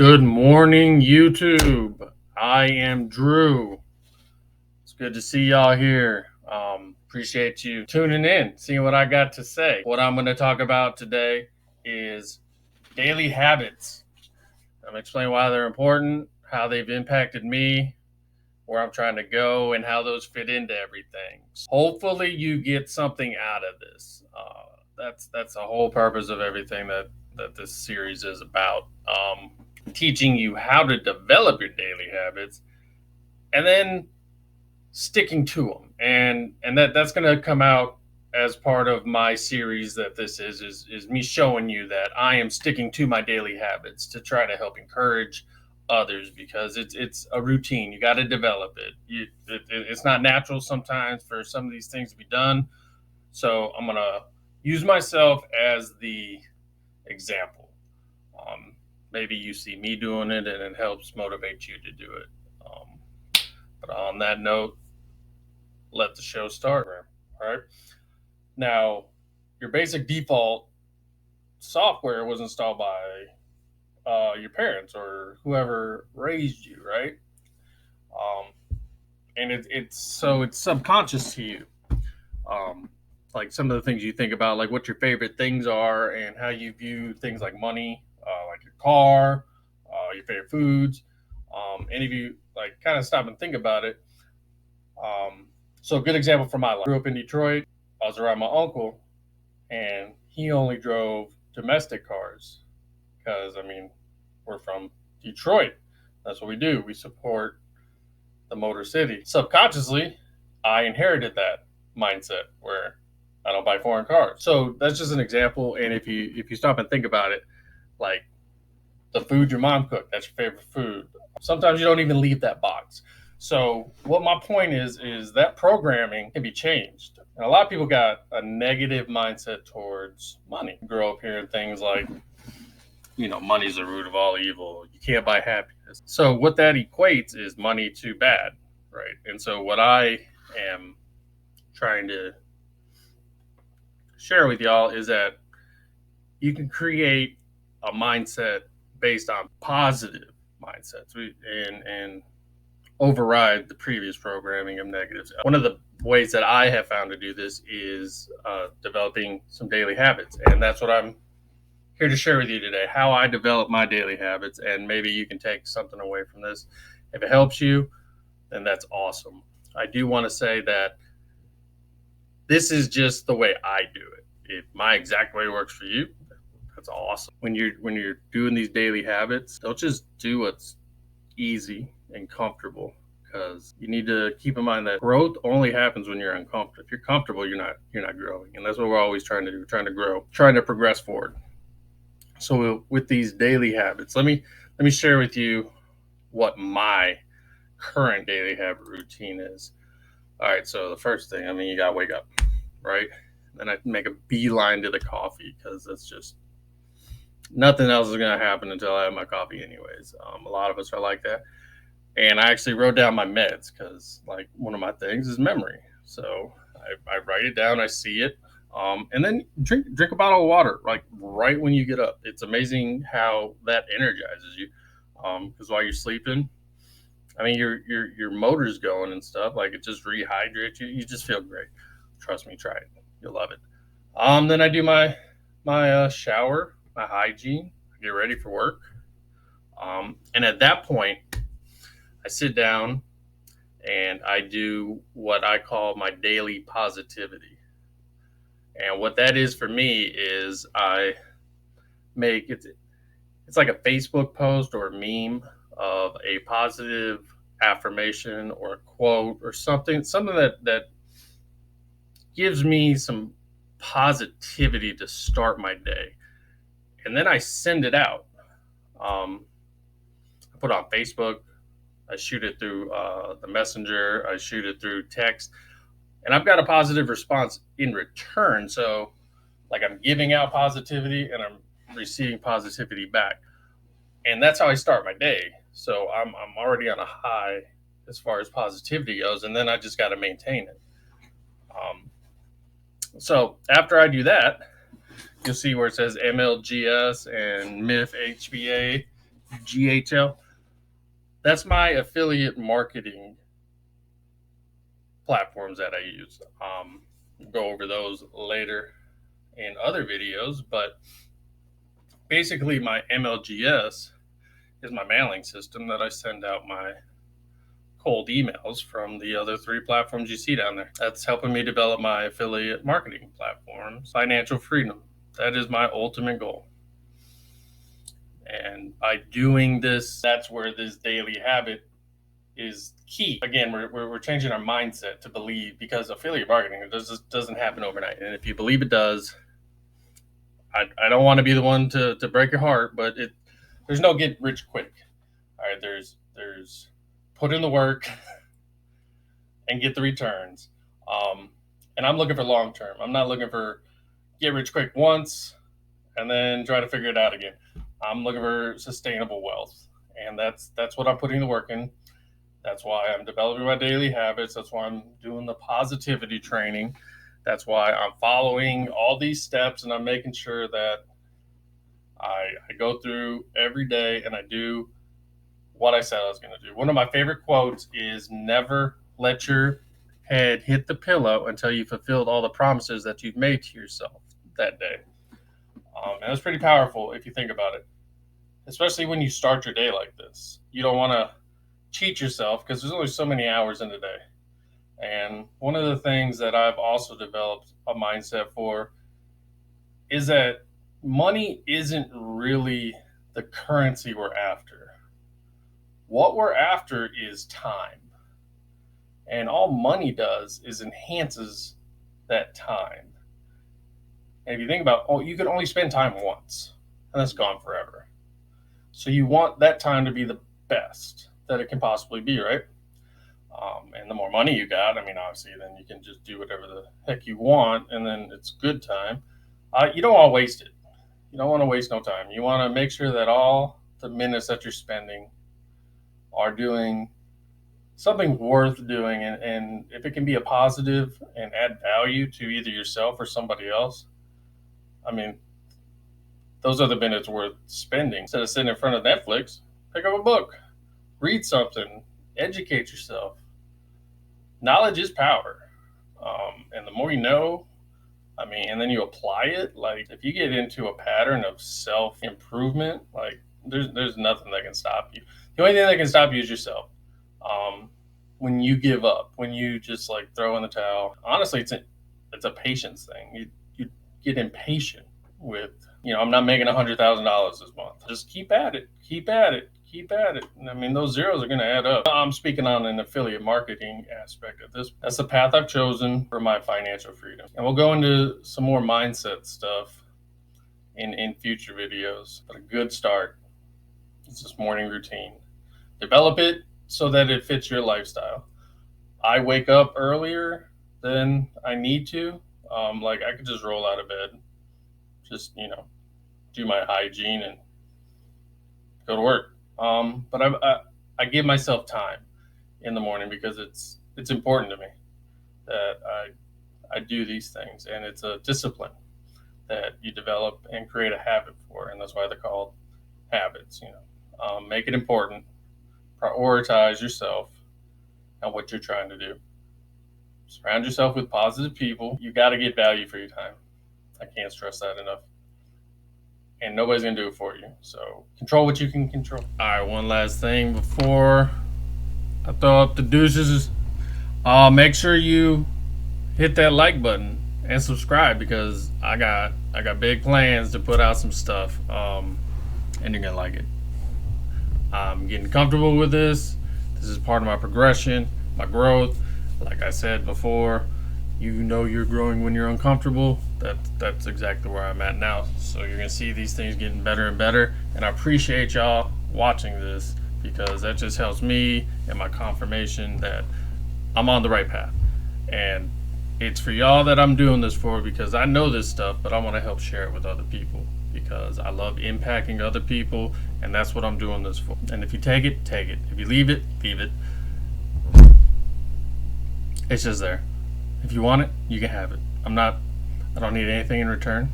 Good morning, YouTube. I am Drew. It's good to see y'all here. Appreciate you tuning in, seeing what I got to say. What I'm going to talk about today is daily habits. I'm going to explain why they're important, how they've impacted me, where I'm trying to go, and how those fit into everything. Hopefully, you get something out of this. That's the whole purpose of everything that this series is about. Teaching you how to develop your daily habits, and then sticking to them. And that's going to come out as part of my series. That this is me showing you that I am sticking to my daily habits to try to help encourage others, because it's a routine. You got to develop it. It's not natural sometimes for some of these things to be done. So I'm gonna use myself as the example. Um, Maybe you see me doing it and it helps motivate you to do it. Um, but on that note, let the show start. All right. Now, your basic default software was installed by your parents or whoever raised you, right? Um, and it's subconscious to you. Um, like some of the things you think about, like what your favorite things are and how you view things like money, like your car, your favorite foods. Any of you like kind of stop and think about it. So a good example from my life. I grew up in Detroit. I was around my uncle, and he only drove domestic cars because we're from Detroit. That's what we do. We support the Motor City. Subconsciously, I inherited that mindset where I don't buy foreign cars. So that's just an example. And if you stop and think about it, like the food your mom cooked, that's your favorite food. Sometimes you don't even leave that box. So what my point is that programming can be changed. And a lot of people got a negative mindset towards money. Grow up hearing things like, money's the root of all evil. You can't buy happiness. So what that equates is money to bad, right? And so what I am trying to share with y'all is that you can create a mindset based on positive mindsets and override the previous programming of negatives. One of the ways that I have found to do this is developing some daily habits, and that's what I'm here to share with you today, how I develop my daily habits. And maybe you can take something away from this. If it helps you, then that's awesome. I do want to say that this is just the way I do it. If my exact way works for you, that's awesome. When you're doing these daily habits, don't just do what's easy and comfortable, because you need to keep in mind that growth only happens when you're uncomfortable. If you're comfortable, you're not growing, and that's what we're always trying to do. We're trying to grow, trying to progress forward. So with these daily habits, let me share with you what my current daily habit routine is. All right, so the first thing, you gotta wake up, right? Then I make a beeline to the coffee, because that's just nothing else is gonna happen until I have my coffee, anyways. A lot of us are like that, and I actually wrote down my meds because, like, one of my things is memory. So I write it down, I see it, and then drink a bottle of water, like right when you get up. It's amazing how that energizes you, because while you're sleeping, your motor's going and stuff. Like, it just rehydrates you. You just feel great. Trust me, try it. You'll love it. Then I do my shower, my hygiene. I get ready for work. And at that point, I sit down and I do what I call my daily positivity. And what that is for me is I make it's like a Facebook post or a meme of a positive affirmation or a quote or something that gives me some positivity to start my day. And then I send it out. I put it on Facebook. I shoot it through the messenger. I shoot it through text, and I've got a positive response in return. So, like, I'm giving out positivity and I'm receiving positivity back, and that's how I start my day. So I'm already on a high as far as positivity goes, and then I just got to maintain it. Um, so after I do that, you'll see where it says MLGS and MIF HBA. GHL. That's my affiliate marketing platforms that I use. We'll go over those later in other videos, but basically my MLGS is my mailing system that I send out my cold emails from the other three platforms you see down there. That's helping me develop my affiliate marketing platforms, financial freedom. That is my ultimate goal. And by doing this, that's where this daily habit is key. Again, we're changing our mindset to believe, because affiliate marketing doesn't happen overnight. And if you believe it does, I don't want to be the one to break your heart, but there's no get rich quick. All right, there's put in the work and get the returns. And I'm looking for long term. I'm not looking for get rich quick once and then try to figure it out again. I'm looking for sustainable wealth, and that's what I'm putting the work in. That's why I'm developing my daily habits. That's why I'm doing the positivity training. That's why I'm following all these steps, and I'm making sure that I go through every day and I do what I said I was going to do. One of my favorite quotes is, never let your head hit the pillow until you fulfilled all the promises that you've made to yourself that day. And it's pretty powerful if you think about it, especially when you start your day like this. You don't want to cheat yourself because there's only so many hours in the day. And one of the things that I've also developed a mindset for is that money isn't really the currency we're after. What we're after is time. And all money does is enhances that time. And if you think about, you can only spend time once, and that's gone forever. So you want that time to be the best that it can possibly be, right? And the more money you got, obviously, then you can just do whatever the heck you want, and then it's good time. You don't want to waste it. You don't want to waste no time. You want to make sure that all the minutes that you're spending are doing something worth doing, and if it can be a positive and add value to either yourself or somebody else, those are the minutes worth spending. Instead of sitting in front of Netflix, pick up a book, read something, educate yourself. Knowledge is power. And the more you know, and then you apply it, like if you get into a pattern of self-improvement, like there's nothing that can stop you. The only thing that can stop you is yourself. When you give up, when you just like throw in the towel, honestly, it's a patience thing. You get impatient with, I'm not making $100,000 this month. Just keep at it. Those zeros are going to add up. I'm speaking on an affiliate marketing aspect of this. That's the path I've chosen for my financial freedom. And we'll go into some more mindset stuff in future videos. But a good start is this morning routine. Develop it so that it fits your lifestyle. I wake up earlier than I need to. I could just roll out of bed, just, do my hygiene and go to work. But I give myself time in the morning because it's important to me that I do these things, and it's a discipline that you develop and create a habit for, and that's why they're called habits. Make it important, prioritize yourself and what you're trying to do. Surround yourself with positive people. You got to get value for your time. I can't stress that enough. And nobody's going to do it for you. So control what you can control. All right, one last thing before I throw up the deuces. Make sure you hit that like button and subscribe, because I got big plans to put out some stuff, and you're going to like it. I'm getting comfortable with this. This is part of my progression, my growth. Like I said before, you're growing when you're uncomfortable. That's exactly where I'm at now. So you're gonna see these things getting better and better, and I appreciate y'all watching this, because that just helps me and my confirmation that I'm on the right path. And it's for y'all that I'm doing this for, because I know this stuff, but I want to help share it with other people, because I love impacting other people, and that's what I'm doing this for. And if you take it, take it. If you leave it, leave it. It's just there. If you want it, you can have it. I don't need anything in return.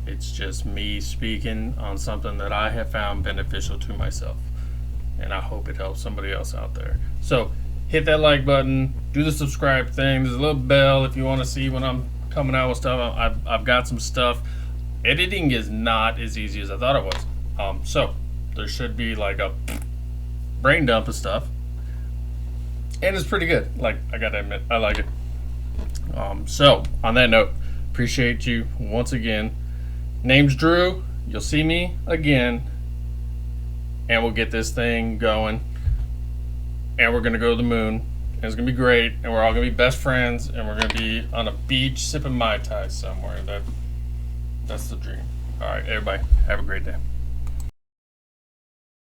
It's just me speaking on something that I have found beneficial to myself. And I hope it helps somebody else out there. So hit that like button, do the subscribe thing. There's a little bell if you want to see when I'm coming out with stuff. I've got some stuff. Editing is not as easy as I thought it was. So there should be like a brain dump of stuff. And it's pretty good. Like, I gotta admit, I like it. So on that note, appreciate you once again. Name's Drew. You'll see me again, and we'll get this thing going. And we're gonna go to the moon, and it's gonna be great. And we're all gonna be best friends, and we're gonna be on a beach sipping Mai Tai somewhere. That's the dream. All right, everybody, have a great day.